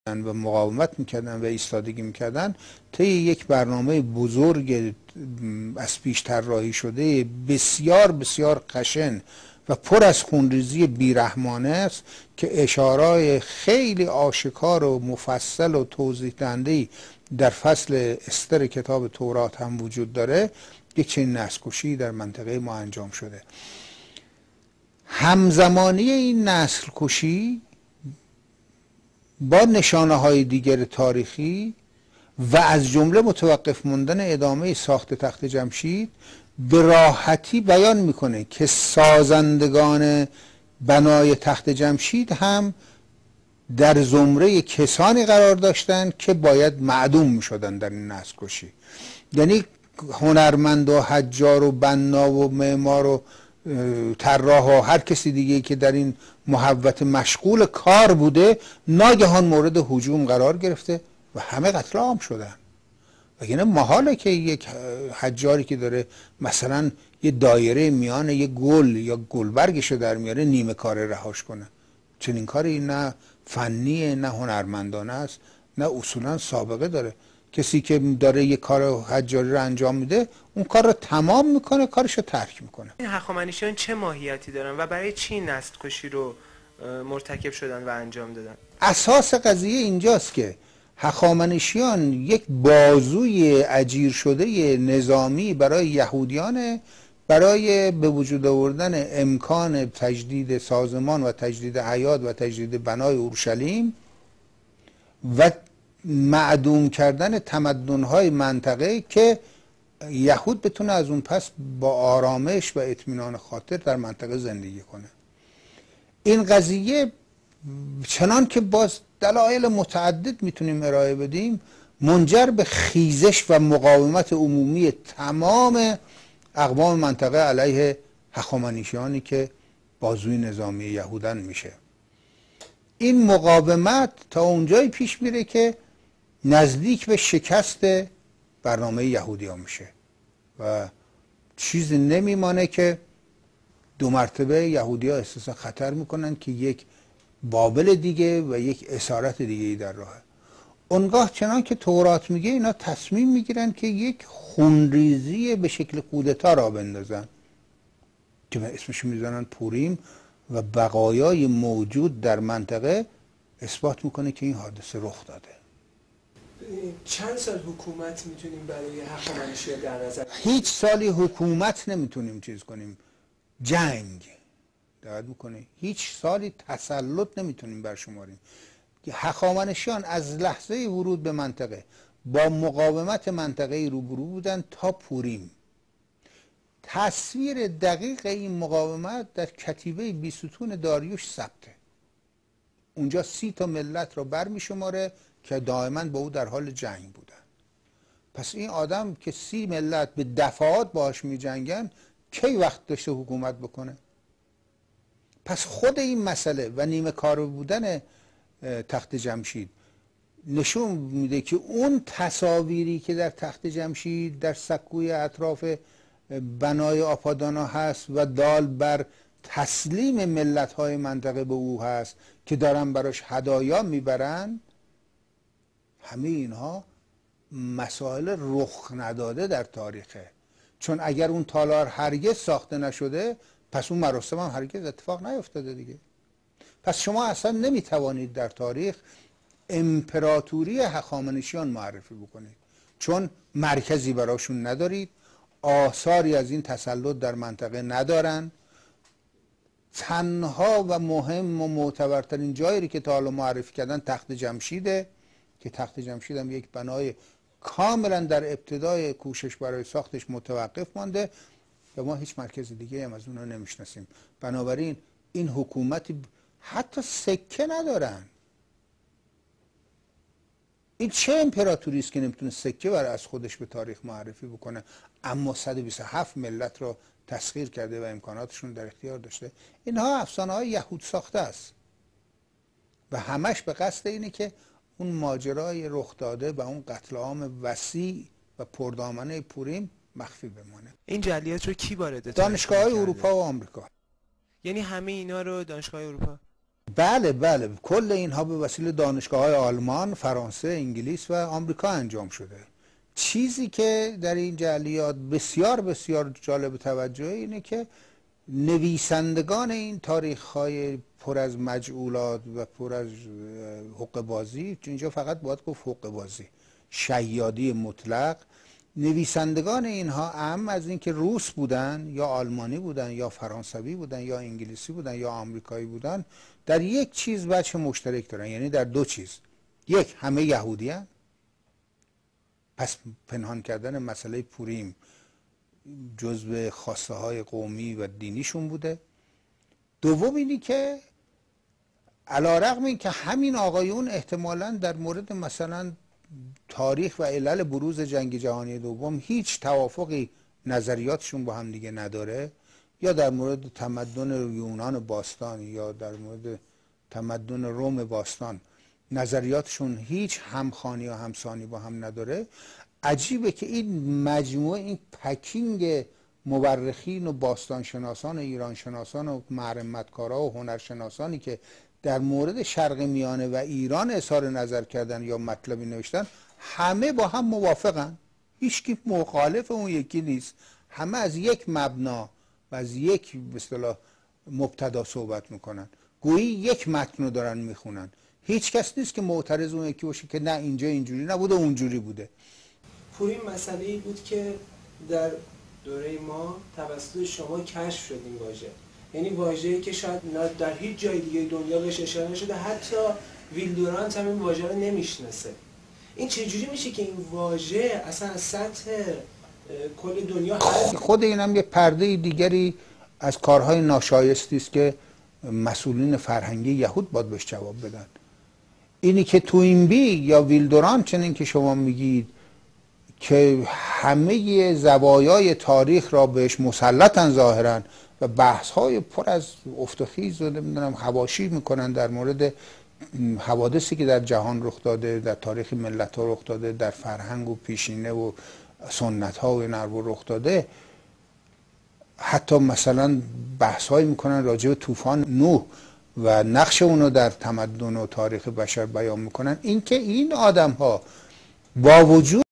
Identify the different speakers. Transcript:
Speaker 1: و مقاومت میکردن و ایستادگی میکردن، طی یک برنامه بزرگ از پیش طراحی شده بسیار بسیار خشن و پر از خونریزی بیرحمانه است که اشارای خیلی آشکار و مفصل و توضیح دهنده در فصل استر کتاب تورات هم وجود داره. یک چنین نسل‌کشی در منطقه ما انجام شده. همزمانی این نسل‌کشی با نشانه های دیگر تاریخی و از جمله متوقف موندن ادامه ساخت تخت جمشید به راحتی بیان میکنه که سازندگان بنای تخت جمشید هم در زمره کسانی قرار داشتند که باید معدوم میشدن در این نسل‌کشی. یعنی هنرمند و حجار و بنا و معمار و طراح و هر کسی دیگه که در این محوطه مشغول کار بوده ناگهان مورد هجوم قرار گرفته و همه قتل عام شدن. وگرنه محاله که یک حجاری که داره مثلا یه دایره میان یه گل یا گلبرگشو در میاره نیمه کار رهاش کنه. چنین کاری نه فنیه، نه هنرمندانه است، نه اصولا سابقه داره. کسی که داره یه کار حجاری رو انجام میده اون کار رو تمام میکنه، کارش رو ترک میکنه.
Speaker 2: این هخامنشیان چه ماهیتی دارن و برای چی نسل کشی رو مرتکب شدن و انجام دادن؟ اساس
Speaker 1: قضیه اینجاست که هخامنشیان یک بازوی اجیر شده نظامی برای یهودیان، برای به وجود آوردن امکان تجدید سازمان و تجدید حیات و تجدید بنای اورشلیم و معدوم کردن تمدن‌های منطقه که یهود بتونه از اون پس با آرامش و اطمینان خاطر در منطقه زندگی کنه. این قضیه چنان که باز دلایل متعدد میتونیم ارائه بدیم منجر به خیزش و مقاومت عمومی تمام اقوام منطقه علیه هخامنشیانی که بازوی نظامی یهودن میشه. این مقاومت تا اونجایی پیش میره که نزدیک به شکست برنامه یهودیان میشه و چیزی نمیمانه که دو مرتبه یهودی ها احساس خطر میکنن که یک بابل دیگه و یک اسارت دیگه ای در راهه. اونگاه چنان که تورات میگه اینا تصمیم میگیرن که یک خونریزی به شکل کودتا را بندازن که اسمش میزنن پوریم و بقایای موجود در منطقه اثبات میکنه که این حادثه رخ داده.
Speaker 2: چند سال حکومت میتونیم برای هخامنشیان در نظر؟
Speaker 1: هیچ سالی حکومت نمیتونیم چیز کنیم. جنگ دقت میکنه. هیچ سالی تسلط نمیتونیم برشماریم. هخامنشیان از لحظه ورود به منطقه با مقاومت منطقه روبرو بودن تا پوریم. تصویر دقیق این مقاومت در کتیبه بیستون داریوش ثبته. اونجا 30 تا ملت رو برمی شماره که دائما با او در حال جنگ بودن. پس این آدم که 30 ملت به دفعات باهاش می جنگن کی وقت داشته حکومت بکنه؟ پس خود این مسئله و نیمه کار بودن تخت جمشید نشون میده که اون تصاویری که در تخت جمشید در سکوی اطراف بنای آپادانا هست و دال بر تسلیم ملت‌های منطقه به او هست که دارن براش هدایا میبرن، همه اینها مسائل رخ نداده در تاریخه. چون اگر اون تالار هرگز ساخته نشده پس اون مراسم هم هرگز اتفاق نیفتاده دیگه. پس شما اصلا نمیتوانید در تاریخ امپراتوری هخامنشیان معرفی بکنید چون مرکزی براشون ندارید، آثاری از این تسلط در منطقه ندارن. تنها و مهم و معتبرترین جایی که تا حالا معرفی کردن تخت جمشیده که تخت جمشید هم یک بنای کاملا در ابتدای کوشش برای ساختش متوقف مانده و ما هیچ مرکز دیگه هم از اونها نمیشناسیم. بنابراین این حکومت حتی سکه ندارن. این چه امپراتوری است که نمیتونه سکه برای از خودش به تاریخ معرفی بکنه اما 127 ملت رو تسخیر کرده و امکاناتشون در اختیار داشته؟ اینها افسانه های یهود ساخته است و همش به قصد اینه که اون ماجرای رخ داده و اون قتل عام وسیع و پردامنه پوریم مخفی بمانه.
Speaker 2: این جلیات رو کی وارد
Speaker 1: دانشگاه‌های اروپا و آمریکا.
Speaker 2: یعنی همه اینا رو دانشگاه اروپا؟
Speaker 1: بله بله، کل اینها به وسیله دانشگاه‌های آلمان، فرانسه، انگلیس و آمریکا انجام شده. چیزی که در این جعلیات بسیار بسیار جالب توجهه اینه که نویسندگان این تاریخ‌های پر از مجعولات و پر از حقه بازی، اینجا فقط باید گفت حقه بازی، شیادی مطلق، نویسندگان اینها اهم از این که روس بودن یا آلمانی بودن یا فرانسوی بودن یا انگلیسی بودن یا آمریکایی بودن، در یک چیز وجه مشترک دارن، یعنی در دو چیز. یک، همه یهودی هن. پس پنهان کردن مسئله پوریم جزو خواسته های قومی و دینیشون بوده. دوم اینی که علیرغم این که همین آقایون احتمالاً در مورد مثلا تاریخ و علل بروز جنگ جهانی دوم هیچ توافقی نظریاتشون با هم دیگه نداره، یا در مورد تمدن یونان باستان یا در مورد تمدن روم باستان نظریاتشون هیچ همخوانی و همسانی با هم نداره، عجیبه که این مجموعه، این پکینگ مورخین و باستانشناسان و ایرانشناسان و معرفتکارا و هنرشناسانی که در مورد شرق میانه و ایران اظهار نظر کردن یا مطلبی نوشتن، همه با هم موافقن، هیچکی مخالف اون یکی نیست، همه از یک مبنا و از یک به اصطلاح مبتدا صحبت میکنن، گویی یک متن رو دارن میخونن. هیچ کس نیست که معترض اون یکی باشه که نه اینجا اینجوری نبوده اونجوری بوده.
Speaker 2: پوریم مسئله‌ای بود که در دوره ما توسط شما کشف شد این واژه، یعنی واژه‌ای که شاید در هیچ جای دیگه دنیا بهش اشاره نشده، حتی ویلدورانت هم این واژه رو نمیشناسه. این چجوری میشه که این واژه اصلا از سطح کل دنیا
Speaker 1: خود اینم یه پرده دیگری از کارهای ناشایستی است که مسئولین فرهنگی یهود باید بهش جواب بدن. اینی که توینبی یا ویلدورانت چنین که شما میگید که همه زوایای تاریخ را بهش مسلطن ظاهرا و بحث‌های پر از افت و خیز و نمیدونم حواشی میکنن در مورد حوادثی که در جهان رخ داده، در تاریخ ملت‌ها رخ داده، در فرهنگ و پیشینه و سنت‌ها و نرو رخ داده، حتی مثلا بحث‌هایی میکنن راجع به طوفان نوح و نقش اونو در تمدن و تاریخ بشر بیان میکنن. اینکه این آدم‌ها با وجود